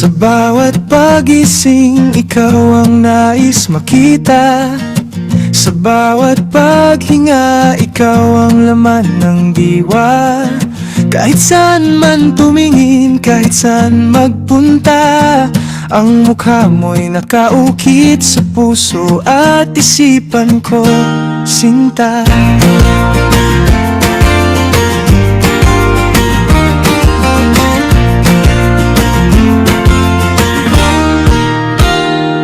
Sa bawat pagising, ikaw ang nais makita. Sa bawat paghinga, ikaw ang laman ng diwa. Kahit saan man tumingin, kahit saan magpunta, ang mukha mo'y nakaukit sa puso at isipan ko, sinta.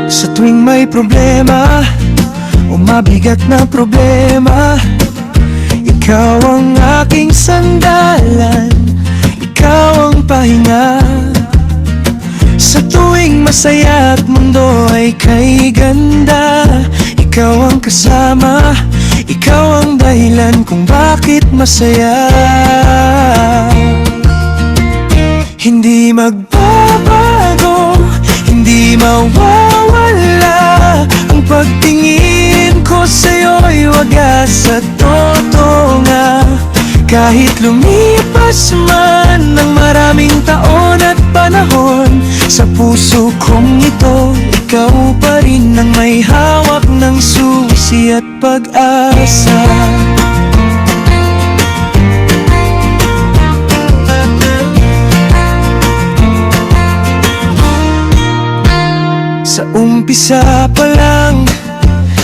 Sa tuwing may problema o mabigat na problema, ikaw ang aking sandalan, ikaw ang pahinga. Sa tuwing masaya at mundo ay kay ganda, ikaw ang kasama, ikaw ang dahilan kung bakit masaya. Hindi magbabago, hindi mawawala ang pagtingin ko sa'yo'y wagas at totoo nga. Kahit lumipas man ng maraming taon at panahon, sa puso kong ito, ikaw pa rin ang may hawak ng susi at pag-asa. Sa umpisa pa lang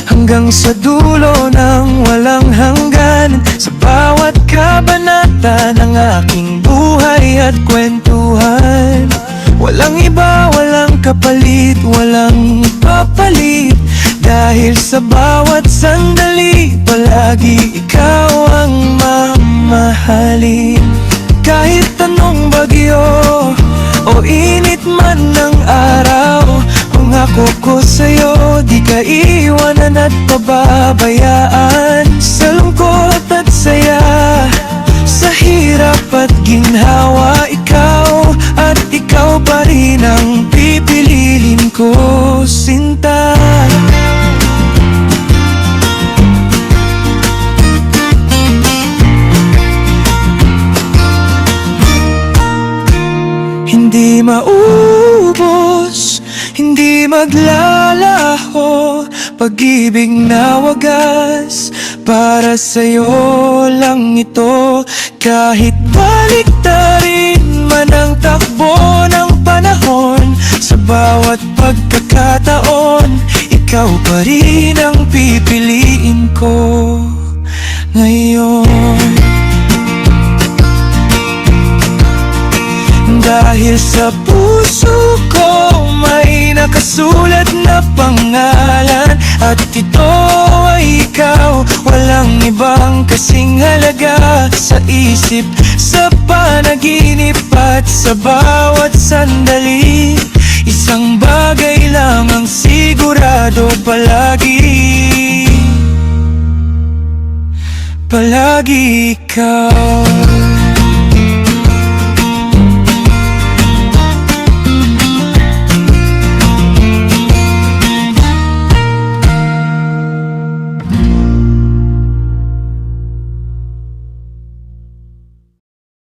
hanggang sa dulo ng walang hanggan, sa bawat kabanata ng aking buhay at kwentuhan, walang iba, walang kapalit, walang papalit. Dahil sa bawat sandali, palagi ikaw ang mamahalin. Kahit anong bagyo o init man ng araw, pangako ko sa'yo, di ka iwanan at pababayaan. Sa lungkot at saya, sa hirap at ginhawa, ikaw at ikaw pa rin ang pipiliin ko, sinta. Hindi maubos, hindi maglalaho, pag-ibig na wagas, para sa'yo lang ito. Kahit baliktarin man ang takbo ng panahon, sa bawat pagkakataon, ikaw pa rin ang pipiliin ko ngayon. Dahil sa puso ko may nakasulat na pangalan, at ito ay ikaw, walang ibang kasing halaga. Sa isip, sa panaginip at sa bawat sandali, isang bagay lang ang sigurado palagi, palagi ikaw.